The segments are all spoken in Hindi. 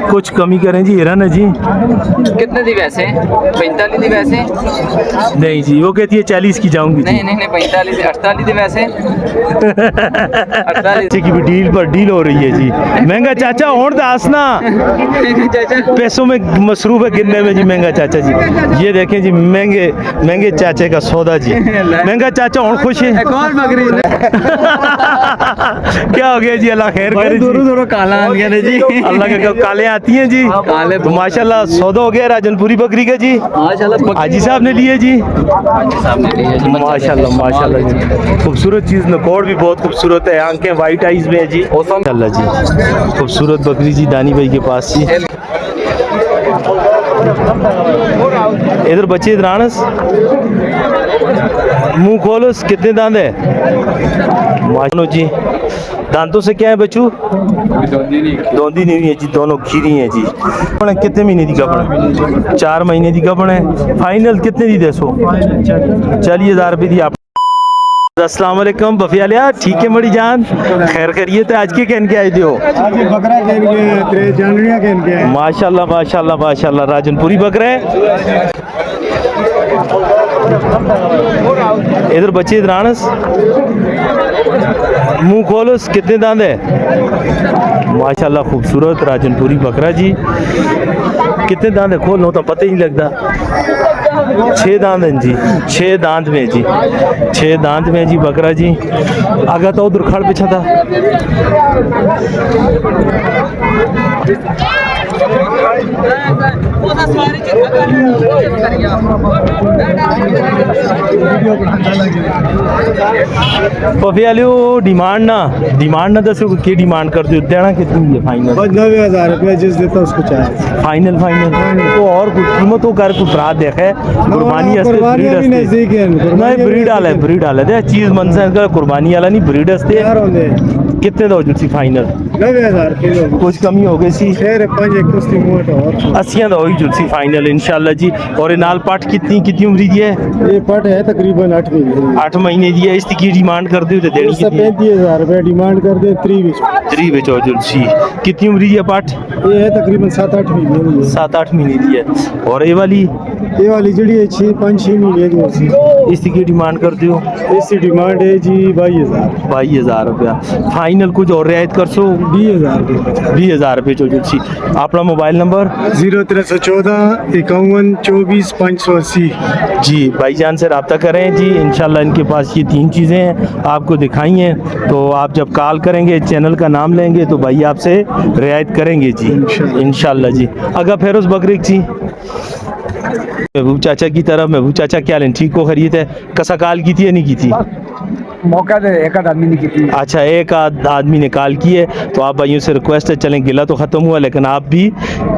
कुछ कमी करें जी, हिरन है जी। कितने दी वैसे? 45 दी वैसे? नहीं जी, वो कहती है 40 की जाऊंगी। नहीं नहीं नहीं 45 दी 48 दी वैसे? 48 की भी डील पर डील हो रही है जी। महंगा चाचा और दास ना पैसों में मसरूफ है गिनने में जी। महंगा चाचा जी, ये देखें जी, महंगे महंगे चाचे का सौदा जी। महंगा चाचा और खुश है। कौन बकरी क्या हो गया जी? अल्लाह खैर करे जी। दोनों काला आ गया जी। अल्लाह के कब काले आती हैं जी। काले तो माशाल्लाह सौदा हो गया राजनपुरी बकरी का जी। हाजी साहब ने लिए जी। माशाल्लाह माशाल्लाह जी, खूबसूरत चीज़। नकोड़ भी बहुत खूबसूरत है, आंखें वाइट आइज में है जी। माशाल्लाह जी, खूबसूरत बकरी जी दानी भाई के पास जी। इधर बच्चे इधरानस मुंह खोलस, कितने दांत है? मानो जी, दांतों से क्या है बच्चू? दोंदी नहीं है जी, दोनों खीरी हैं जी। कितने महीने की गबन? 4 महीने की गबन है। फाइनल कितने दी? 40,000 रुपये दी आप। अस्सलाम वालेकुम बफिया लिया, ठीक है मड़ी जान, खैर करिए। तो आज के कहन के आए थे हो? माशाल्लाह माशाल्लाह माशाल्लाह, राजनपुरी बकरे हैं। इधर बच्चे इधरानस मुंह खोलस, कितने दांत है? माशाल्लाह खूबसूरत राजनपुरी बकरा जी। कितने दांत है? खोल लो तो पता ही नहीं लगता। 6 दांत हैं जी, 6 दांत में जी, 6 दांत में जी बकरा जी। आगा तो उधर खड़ पीछा था। डिमांड ना दसो की डिमांड कर दो, देना कितनी है फाइनल? 90,000 रुपये जिस देता उसको चाहिए। फाइनल तो और कुछ कीमत हो कर कुछ रात देखे कुर्बानी नजदीक है, नहीं ब्रीड आला दे चीज मन से कुर्बानी वाला नहीं ब्रीड हस्ते। कितने दो जुसी फाइनल? 90,000 किलो कुछ कमी हो गई सी। 80 दो ही जुसी फाइनल इंशाल्लाह जी। और नाल पट कितनी उम्र दी है? ये पट है तकरीबन 8 महीने। 8 महीने दी है। इसकी डिमांड कर दो तो देनी 35,000 रुपये डिमांड कर दे। 3 बेचो जुलसी। कितनी उम्र दी है पट? ये है तकरीबन 7-8 महीने। 7-8 महीने दी है। और ये वाली जड़ी है 5-6 महीने की। इसकी डिमांड कर दो? इसकी डिमांड है जी 22,000 रुपया। फाइनल कुछ और रियायत कर सो? 20,000 रुपये जो जुलसी। अपना मोबाइल नंबर 0314 51 24 580 जी। भाईजान से रब्ता करें जी। इंशाल्लाह इनके पास ये 3 चीज़ें हैं आपको दिखाई हैं। तो आप जब कॉल करेंगे चैनल का नाम लेंगे तो भाई आपसे रियायत करेंगे जी इंशाल्लाह जी। अगर फिर उस बकरी जी महबूब चाचा की तरफ। महबूब चाचा क्या लें? ठीक को खरीद है? कसा कॉल की थी या नहीं की थी? मौका दे एक आदमी ने की थी। अच्छा, एक आदमी ने कॉल की है। तो आप भाइयों से रिक्वेस्ट है, चलें गिला तो ख़त्म हुआ लेकिन आप भी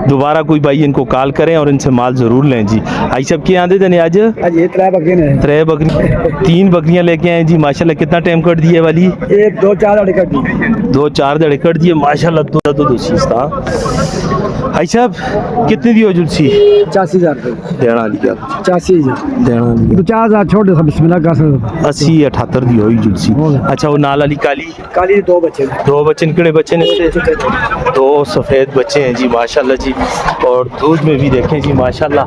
दोबारा कोई भाई इनको कॉल करें और इनसे माल ज़रूर लें जी। आई सब के आंदे थे आज? ये 3 बकरी 3 बकरियाँ लेके आए जी माशाल्लाह। कितना टाइम कट दिए वाली? 2-4 दड़े कट दी। 2-4 दड़े कट दिए माशाल्लाह। दो चीज़ था। आई साहब कितनी दी हो जुलसी? 85,000 रुपये देना लिया। 85,000 देना लिया। 50,000 छोड़ दे, बिस्मिल्लाह कर सकते। 80-78 दी होई जुलसी। अच्छा, वो नाल वाली काली 2 बच्चे। 2 बच्चे किड़े बच्चे ने? 2 सफ़ेद बच्चे हैं जी माशाल्लाह जी। और दूध में भी देखें जी माशाल्लाह।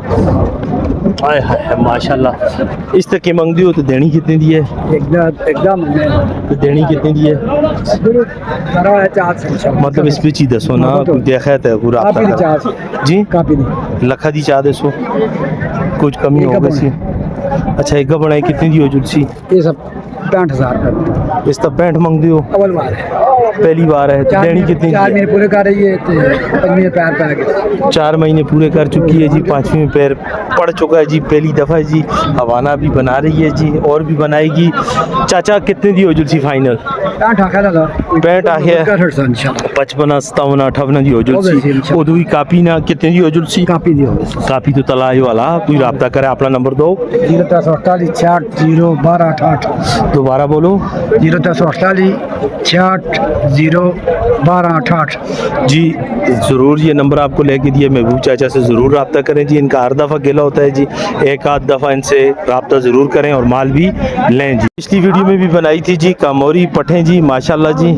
आय हाय माशाल्लाह। इस तक की मंगदी हो तो देनी कितनी दी है? एकदम तो देनी कितनी दी है? मतलब इस पे चीज दसो ना, कोई देखा था पूरा जी। काफी नहीं लखा दी चाह दसो, कुछ कमी हो गई। अच्छा, एक बनाई कितनी दी हो जुलसी? ये सब 65,000 रुपये। इस तक 65 मंगदी हो? अव्वल बार है, पहली बार है। तो देनी कितनी? 4 महीने पूरे कर रही है। 5वें पैर पे आ गए। 4 महीने पूरे कर चुकी है जी। 5वें पैर पड़ चुका है जी। पहली दफ़ा जी। हवाना भी बना रही है जी और भी बनाएगी। चाचा कितने दी हो जुलसी फाइनल? 65 आ गया। 55 57 58 दी हो जुलसी। वो दुई कापी ना कितने दी हो जुलसी? कापी दी हो। कापी तो तलाई वाला कोई रब्ता करे। अपना नंबर दो। 0348 66 012 68। दोबारा बोलो। 0348 66 012 68 जी। ज़रूर ये नंबर आपको लेके दिए। महबूब चाचा से ज़रूर रब्ता करें जी। इनका हर दफ़ा गिला होता है जी। एक आध दफ़ा इनसे रब्ता ज़रूर करें और माल भी लें जी। पिछली वीडियो में भी बनाई थी जी कामोरी पठे जी माशाल्लाह जी।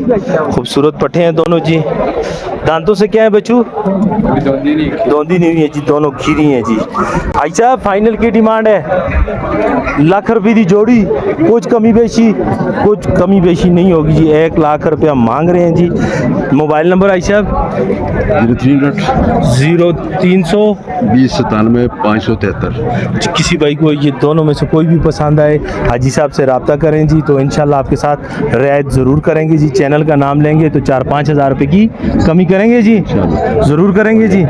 खूबसूरत पठे हैं दोनों जी। दांतों से क्या है बच्चू? दोंदी नहीं है जी, दोनों खीरी हैं जी। भाई साहब फाइनल की डिमांड है लाख रुपए की जोड़ी, कुछ कमी बेशी नहीं होगी जी। 1 लाख रुपया मांग रहे हैं जी। मोबाइल नंबर आई साहब 0300 2097 किसी भाई को ये दोनों में से कोई भी पसंद आए हाजी साहब से रब्ता करें जी, तो इंशाल्लाह आपके साथ रियायत ज़रूर करेंगे जी। चैनल का नाम लेंगे तो 4-5 हज़ार रुपये की कमी करेंगे जी, ज़रूर करेंगे जी,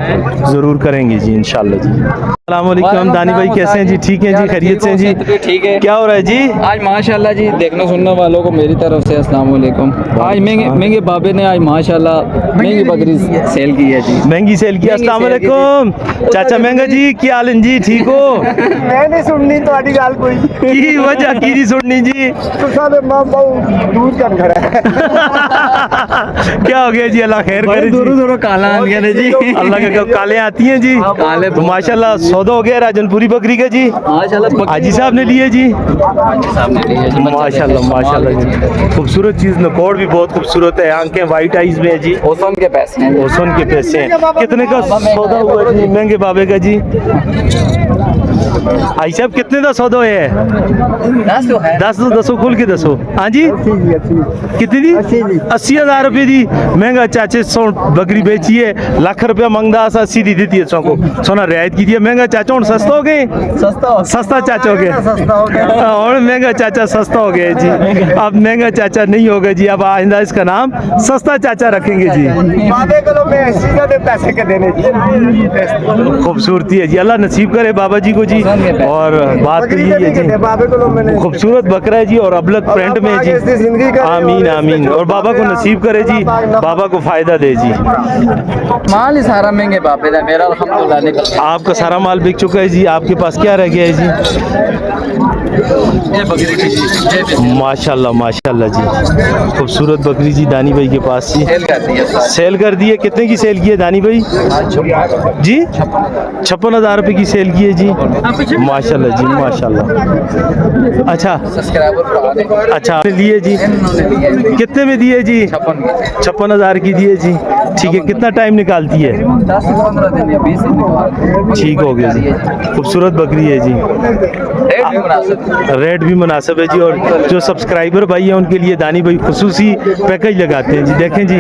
ज़रूर करेंगे जी इंशाल्लाह जी। अस्सलाम वालेकुम दानी भाई, कैसे हैं जी? ठीक हैं जी, खैरियत से हैं जी? ठीक है। क्या हो रहा है जी? आज माशाल्लाह जी देखने सुनने वालों को मेरी तरफ से अस्सलाम वालेकुम। आज महंगे बाबे ने आज माशाल्लाह महंगी बकरी सेल की है जी। महंगी सेल की। अस्सलाम वालेकुम चाचा महंगा जी, क्या हाल है जी? ठीक हो? मैं नहीं सुननी ਤੁਹਾਡੀ ਗੱਲ ਕੋਈ की वजह की नहीं सुननी जी? ਤੁਸੀਂ ਦੇ ਮਾਂ ਬਹੁਤ ਦੂਰ ਕਰ ਖੜਾ ਹੈ क्या हो गया जी? अल्लाह खैर करे जी। दोनों काला आंदियां ने जी। अल्लाह के कब काले आती हैं जी। काले तो माशाल्लाह सौदा हो गया राजनपुरी बकरी का जी। माशाल्लाह हाजी साहब ने लिए जी। सामने लिए जी। माशाल्लाह माशाल्लाह जी, खूबसूरत चीज़। नकोड़ भी बहुत खूबसूरत है, आंखें वाइट आइज में है जी। ओसन के पैसे हैं। ओसन के पैसे हैं। कितने का सौदा हुआ जी महंगे बाबे का जी? भाई साहब कितने का सौदा है? 10 तो है। दसो खुल के दसो। हाँ जी कितनी दी? 80,000 रुपये दी। महंगा चाचे सौ बकरी बेची है, लाख रुपया मंगदा 80 दी देती है सौ को। सोना रियायत की दिया। महंगा चाचा और सस्ता हो गए, सस्ता चाचा हो गए और महंगा चाचा सस्ता हो गया जी। अब महंगा चाचा नहीं होगा जी, अब आइंदा इसका नाम सस्ता चाचा रखेंगे जी। ਬਾਬੇ ਕੋਲੋਂ ਮੈਂ 80 ਦੇ ਪੈਸੇ ਕੇ ਦੇਣੇ ਜੀ। खूबसूरती है जी, अल्लाह नसीब करे बाबा जी को जी। और बात तो यही है जी, ਬਾਬੇ ਕੋਲੋਂ मैंने खूबसूरत बकरा है जी और अबलग प्रिंट में है जी। आमीन आमीन। और बाबा को नसीब करे जी, बाबा को फायदा दे जी। माल ही सारा महंगे बाबे का मेरा अल्हम्दुलिल्लाह निकल गया। आपका सारा माल बिक चुका है जी, आपके पास क्या रह गया है जी? ये बकरी की जी माशाल्लाह माशाल्लाह जी, खूबसूरत बकरी जी दानी भाई के पास जी। सेल कर दिया सारी। सेल कर दी है। कितने की सेल की है दानी भाई जी? 56,000 रुपये की सेल की है जी। माशाल्लाह जी माशाल्लाह। अच्छा सब्सक्राइबर बढ़ा दे। अच्छा आपने लिए जी? इन्होंने लिए कितने में दिए जी? 56,000 की दिए जी। ठीक है, कितना टाइम निकालती है? 10 से 15 दिन या 20 दिन निकाल। ठीक हो गया जी, खूबसूरत बकरी है जी। रेट भी मुनासिब है। रेट भी मुनासिब है जी। और जो सब्सक्राइबर भाई हैं उनके लिए दानी भाई खुसूसी पैकेज लगाते हैं जी। देखें जी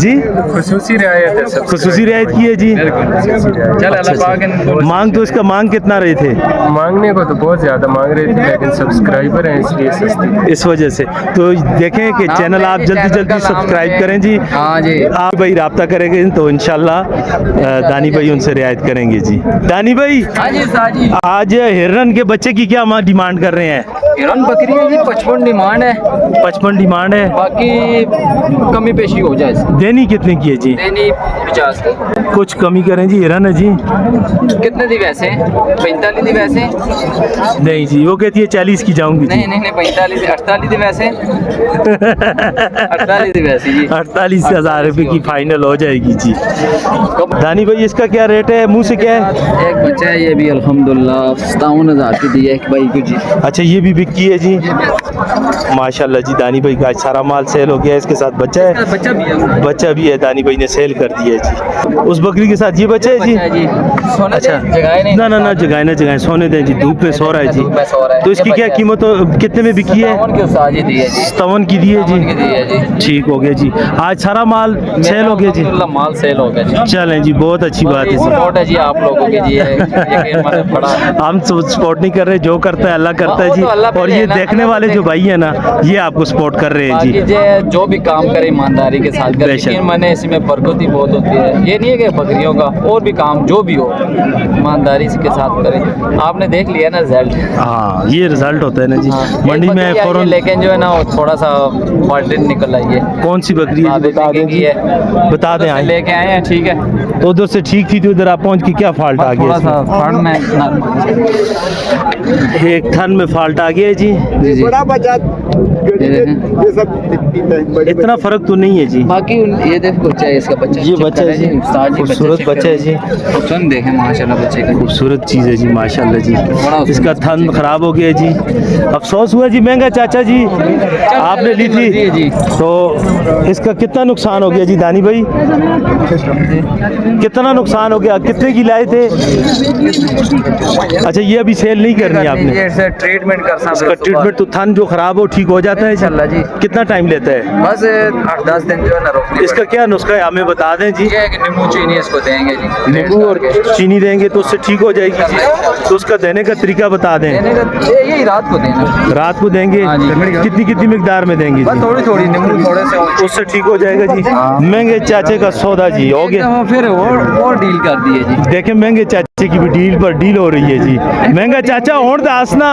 जी, ਖਸੂਸੀ ਰਿਆयत है खुसूसी रियायत की है जी। चल अल्लाह पाक इन मांग तो इसका मांग कितना रहे थे? मांगने को तो बहुत ज्यादा मांग रहे थे, लेकिन सब्सक्राइबर हैं इसलिए सस्ती। इस वजह से तो देखें कि चैनल आप जल्दी जल्दी सब्सक्राइब करें जी। हाँ जी। आप भाई राब्ता करेंगे तो इंशाल्लाह दानी भाई उनसे रियायत करेंगे जी। दानी भाई हाँ जी साजी। आज हिरन के बच्चे की क्या डिमांड कर रहे हैं? हिरन बकरी है जी 55 डिमांड है, 55 डिमांड है। बाकी कमी पेशी हो जाए इसकी। देनी कितने की है जी? देनी 50 की। कुछ कमी करें जी। हिरन है जी। कितने दी वैसे? 45 दी वैसे? नहीं जी, वो कहती है 40 की जाऊंगी जी। नहीं 45 48 दी वैसे? 48 दी वैसे जी। 48,000 रुपये की फाइनल हो जाएगी जी। दानी भाई इसका क्या रेट है? मुंह से क्या है? एक बच्चा है ये भी अल्हम्दुलिल्लाह 57,000 की दी है एक भाई को जी। अच्छा ये भी बिकी है जी। माशाल्लाह जी, दानी भाई का आज सारा माल सेल हो गया है। इसके साथ बच्चा है, बच्चा भी है। बच्चा भी है, दानी भाई ने सेल कर दिया है जी। उस बकरी के साथ ये बच्चा है जी। बच्चा है जी। सोना अच्छा जगह नहीं। ना जगाए सोने दें जी, धूप में सो रहा है जी। धूप में सो रहा है। तो इसकी ये क्या बच्चा है। कीमत कितने में बिकी है? 57 की उस्ताद जी दी है जी। 57 की दी है 57 की जी। दी है जी। ठीक हो गया जी, आज सारा माल सेल हो गया जी। अल्हम्दुलिल्लाह माल सेल हो गया जी। चलें जी, बहुत अच्छी बात है जी। सपोर्ट है जी आप लोगों की जी। यकीन माने बड़ा हम सपोर्ट नहीं कर रहे, जो करता है अल्लाह करता है वो जी। तो अल्लाह पे और ये है ना, देखने अल्लाह वाले पे जो भाई है ना, ये आपको सपोर्ट कर रहे हैं बाकी जी। जो भी काम करे ईमानदारी के साथ करे। बेशक। यकीन माने इसमें बरकत ही बहुत होती है। ये नहीं है कि बकरियों का और भी काम जो भी हो ईमानदारी के साथ करे। आपने देख लिया ना रिजल्ट। हाँ ये रिजल्ट होता है ना जी। हाँ, मंडी एक में बकरी आई है, फौरन लेकिन जो है ना वो थोड़ा सा क्वालिटी निकल आई है। कौन सी बकरी है जी? बता दें जी, बता दें। आए लेके आए हैं ठीक है। तो उधर से ठीक थी तो इधर आप पहुंच के क्या फॉल्ट आ गया थोड़ा सा इसमें? फंड में एक थन में फॉल्ट आ गया है जी। जी जी बड़ा बच्चा ये देखें। ये सब पीता है, बड़े इतना फर्क तो नहीं है जी। बाकी ये देखो बच्चा है, इसका बच्चा ये बच्चा है जी, उस्ताद जी, खूबसूरत चेक बच्चा है करें। जी। सुन देखें माशाल्लाह बच्चे का। खूबसूरत चीज़ है जी माशाल्लाह जी। बड़ा इसका खूबसूरत थन बच्चे खराब हो गया जी। अफसोस हुआ जी, महंगा चाचा जी आपने ली जी थी जी। तो इसका कितना नुकसान हो गया जी दानी भाई? कितना नुकसान हो गया? कितने की लाए थे? अच्छा ये अभी सेल नहीं करनी आपने? ये से ट्रीटमेंट कर सकते इसका ट्रीटमेंट तो थन जो खराब हो ठीक हो जाता है इंशाल्लाह जी। कितना टाइम लेता है? बस 8-10 दिन जो है ना रोकनी इसका क्या नुस्खा है हमें बता दें जी। ये है कि नींबू चीनी इसको देंगे जी। नींबू और चीनी देंगे तो उससे ठीक हो जाएगी जी। तो उसका देने का तरीका बता दें। देने का यही रात को देना। रात को देंगे हाँ जी। कितनी कितनी मिकदार में देंगे बस जी? थोड़ी थोड़ी नींबू थोड़े से और उससे ठीक हो जाएगा जी। महंगे चाचे का सौदा जी हो गया। एकदम फिर और डील कर दिए जी। देखें महंगे चाचे की भी डील पर डील हो रही है जी। महंगा चाचा और दासना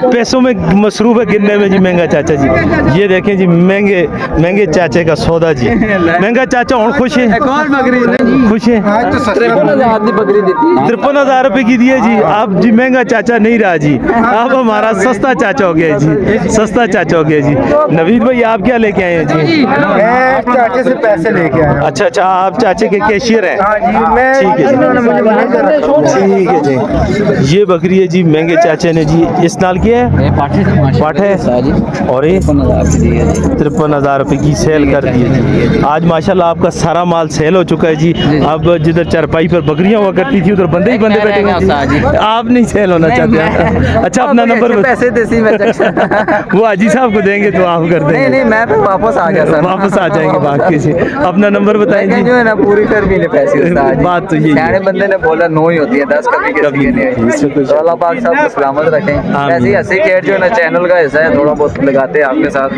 पैसों में मसरूफ है गिनने में जी महंगा चाचा जी। ये देखें जी महंगे महंगे चाचे का सौदा जी। महंगा चाचा और खुश है? एक और बकरी नहीं खुश है? 53,000 की बकरी दी थी। 53,000 रुपए की दिए जी। आप जी महंगा चाचा नहीं रहा जी, आप हमारा सस्ता चाचा हो गया जी। सस्ता चाचा हो गया जी। नवीद भाई आप क्या लेके आए हैं जी? मैं चाचे से पैसे लेके आया हूँ। अच्छा अच्छा आप चाचे के कैशियर हैं? हाँ जी, मैं ठीक है जी। इन्होंने मुझे मैनेजर रखा हुआ है। ठीक है जी। ये बकरी है जी महंगे चाचे ने जी। इस नाल की है? ये पाठे थे माशाल्लाह पाठ है जी। और ये 53,000 की दी है जी। 53,000 रुपए की सेल कर दी है जी। आज माशाल्लाह आपका सारा माल सेल हो चुका है जी। अब जिधर चारपाई पर बकरियां हुआ करती थी उधर बंदे ही बंदे मैं बैठे रहेगा हुए उस्ताद हैं। आप नहीं सेल होना चाहते हैं? अच्छा अपना नंबर पैसे देसी में चक्कर। वो हाजी साहब को देंगे तो आप कर नहीं देंगे। नहीं मैं फिर वापस आ गया सर। वापस आ जाएंगे बाकी से। अपना नंबर बताएं लेकिन जी। जो है ना पूरी फिर भी नहीं पैसे उस्ताद जी। बात तो यही है। सियाने बंदे ने बोला 9 ही होती है, 10 कभी कभी किसी के नहीं, नहीं इससे कोई तो अल्लाह पाक साहब को सलामत रखें। आमीन। ऐसे ही हंसी खेल जो है ना चैनल का हिस्सा है, थोड़ा बहुत लगाते हैं आपके साथ,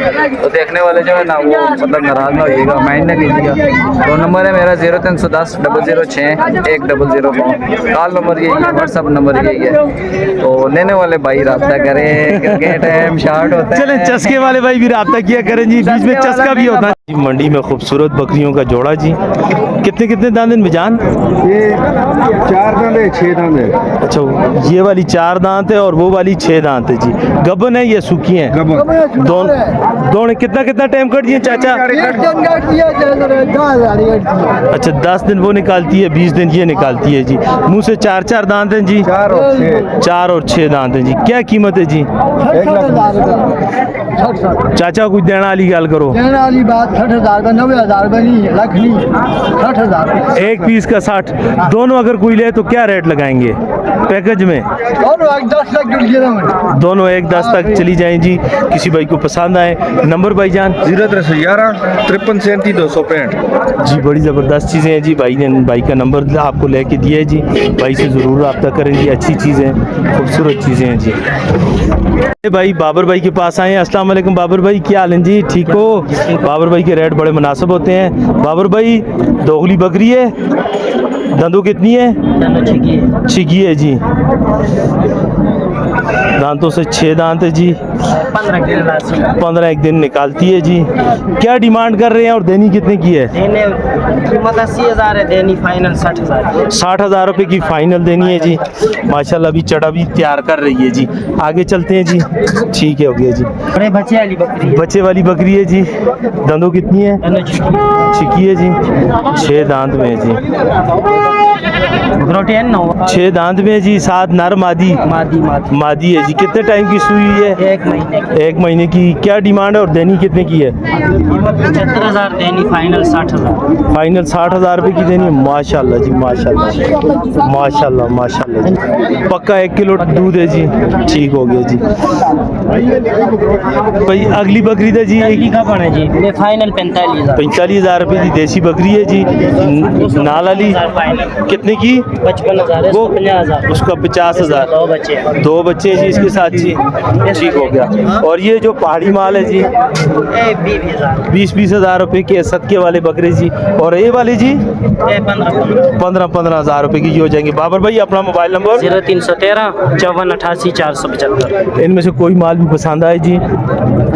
तो देखने वाले जो है ना वो मतलब नाराज ना होइएगा, माइंड ना कीजिएगा। तो नंबर है मेरा 0310 006 1005। कॉल नंबर यही है, व्हाट्सअप नंबर यही है। तो लेने वाले भाई रब्ता करें, क्रिकेट है शार्ट होता है। चलें चस्के वाले भाई भी राब्ता किया करें जी, बीच में चस्का भी होता है जी। मंडी में खूबसूरत बकरियों का जोड़ा जी। कितने कितने दांत में जान? ये 4 दांत है, 6 दांत है। अच्छा ये वाली 4 दांत है और वो वाली 6 दांत है जी। गबन है ये सूखी हैं? गबन। दोनों कितना कितना टाइम कट दिए चाचा? अच्छा 10 दिन वो निकालती है, 20 दिन ये निकालती है जी। मुंह से 4 दांत हैं जी। 4 और 6। 4 और 6 दांत हैं जी। क्या कीमत है जी? 1 लाख। चाचा कुछ देना वाली गल करो। कहने वाली बात 60,000 का, 90,000 का नहीं, लाख नहीं, 60,000। एक पीस का 60। दोनों अगर कोई ले तो क्या रेट लगाएंगे पैकेज में? और 10 लाख जुड़ गया। दोनों 1-10 तक चली जाएं जी। किसी भाई को पसंद आए नंबर भाईजान 0311 53 37 265। जी। बड़ी ज़बरदस्त चीज़ें हैं जी। भाई ने भाई का नंबर आपको लेके दिया है जी। भाई से ज़रूर रब्ता करें जी। अच्छी चीज़ें खूबसूरत चीज़ें हैं जी। भाई बाबर भाई के पास आए हैं। अस्सलाम वालेकुम बाबर भाई, क्या हाल है जी? ठीक हो? बाबर भाई के रेट बड़े मुनासिब होते हैं। बाबर भाई दोगली बकरी है, दंदू कितनी है? छिकी है जी। दांतों से 6 दांत है जी। 15 एक दिन निकालती है जी। क्या डिमांड कर रहे हैं और देनी कितने की है? कीमत 80,000 है, देनी फाइनल 60,000। 60,000 रुपए की फाइनल देनी है जी। माशाल्लाह अभी चढ़ा भी तैयार कर रही है जी। आगे चलते हैं जी। ठीक है हो गया जी। बड़े बच्चे वाली बकरी है। बच्चे वाली बकरी है जी। दंदों कितनी है? छिकी है जी। 6 दांत में है जी। बकरोटी है ना 6 दांत में है जी। 7 नर मादी मादी है जी। कितने टाइम की सुई है? 1 महीने 1 महीने की। क्या डिमांड है और देनी कितने की है? कीमत 75,000, देनी फाइनल 60,000। फाइनल 60,000 रुपए की देनी है। माशाल्लाह जी माशाल्लाह माशाल्लाह माशाल्लाह जी। पक्का 1 किलो दूध है जी। ठीक हो गया जी। भाई अगली बकरी है जी एक ही का पड़ा जी, ये फाइनल 45,000। 45,000 रुपए की देसी बकरी है जी। नाल वाली फाइनल कितने की? 55,000 है, वो 50,000। उसका 50,000। 2 बच्चे हैं। 2 बच्चे हैं जी इसके साथ जी। ठीक हो गया। और ये जो पहाड़ी माल है जी ये 20,000, 20,000 रुपए के सदके वाले बकरे जी। और ये वाले जी ये 15,000। 15,000 रुपए की ये हो जाएंगे। बाबर भाई अपना मोबाइल नंबर 0313 5488 475। इनमें से कोई माल भी पसंद आए जी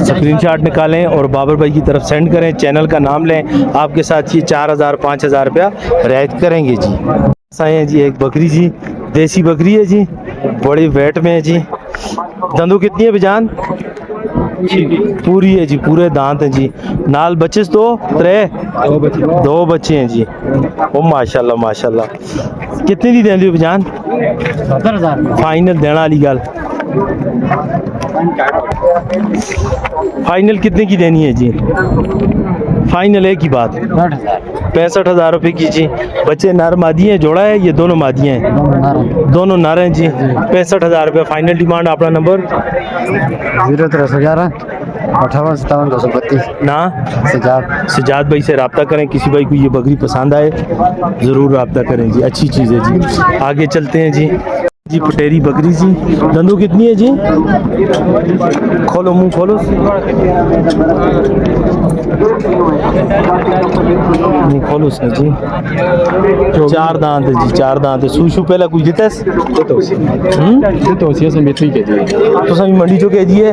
स्क्रीनशॉट निकालें और बाबर भाई की तरफ सेंड करें। चैनल का नाम लें, आपके साथ ये 4,000-5,000 रुपया रियायत करेंगे जी। आए हैं जी एक बकरी जी, देसी बकरी है जी। बड़ी वेट में है जी। दंदू कितनी है बेजान? पूरी है जी, पूरे दांत हैं जी। नाल बच्चे दो त्रे दो बच्चे हैं जी। ओ माशाल्लाह माशाल्लाह। कितनी दी देंदी हो बेजान? 70,000 फाइनल देना वाली गल। फाइनल कितने की देनी है जी? फाइनल एक ही बात। 65,000 रुपये की जी। बच्चे नर मादी हैं, जोड़ा है, ये दोनों मादियाँ हैं, दोनों नर हैं जी। 65,000 रुपये फाइनल डिमांड। अपना नंबर 0311 58 232 ना सजाद। सजाद भाई से रब्ता करें। किसी भाई को ये बकरी पसंद आए ज़रूर रब्ता करें जी, अच्छी चीज़ है जी। आगे चलते हैं जी। जी पटेरी बकरी जी। दंदू कितनी है जी? खोलो मुंह खोलो, मुंह खोलो उसने जी। चार दांत है जी, चार दांत है। सूशू पहले कुछ देता है तो सभी मंडी जो कह दी है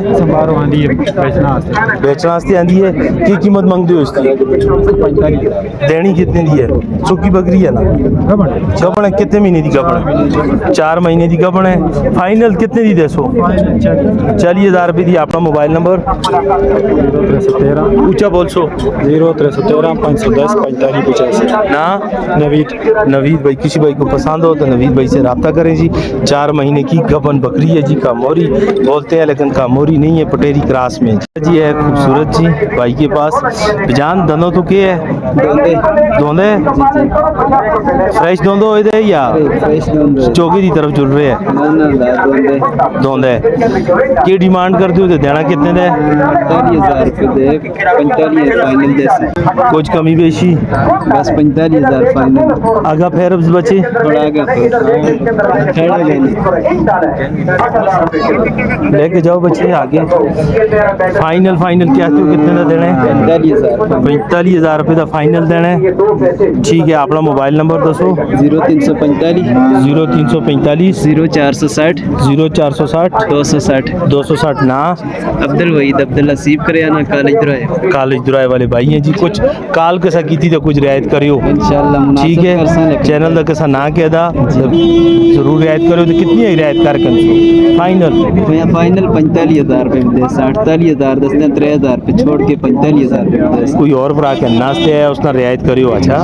बेचना आस्ते आंदी है। की कीमत मंगते हो इसकी? देनी कितने दी है? सुक्की बकरी है ना? गबन है। कितने महीने की गबन है? 4 महीने की गबन है। फाइनल कितने दी? 40,000 रुपये दी। अपना मोबाइल नंबर ऊंचा बोल सो। 0313 510 45 85 ना नवीद। नवीद भाई, किसी भाई को पसंद हो तो नवीद भाई से रब्ता करें जी। 4 महीने की गबन बकरी है जी। कामोरी बोलते हैं लेकिन कामोरी नहीं है, पटेरी क्रास में जी है। खूबसूरत जी भाई के पास। जान दंदो तो क्या है? दोंदे फ्रेश दोंदो इधर या चौकी की तरफ जुड़ रहे हैं? दोंदे की डिमांड करते हो तो देना कितने दे? 45,000 रुपये दे, 45 फाइनल दे। कुछ कमी बेशी बस 45,000 फाइनल। आगा फिर बचे थोड़ा आगे लेके जाओ बच्चे आगे। फाइनल फाइनल क्या हो कितने का देना है? 45,000 रुपये का फाइनल देना है। ठीक है, अपना मोबाइल नंबर दसो। 0345 0345 0460 0460 260 ना अब्दुल वहीद अब्दुल नसीब करे ना कॉलेज दुराए। कॉलेज दुराए वाले भाई हैं जी। कुछ काल कैसा की थी तो कुछ रियायत करियो इंशाल्लाह। ठीक है, चैनल का कैसा ना कह दा जरूर रियायत करो। तो कितनी है रियायत कर फाइनल? फाइनल 45,000 रुपये में दे। 48,000 दस 3,000 पे छोड़ के 45,000 रुपये में दे। कोई और भरा के नाश्ते है उसने रियायत करियो। अच्छा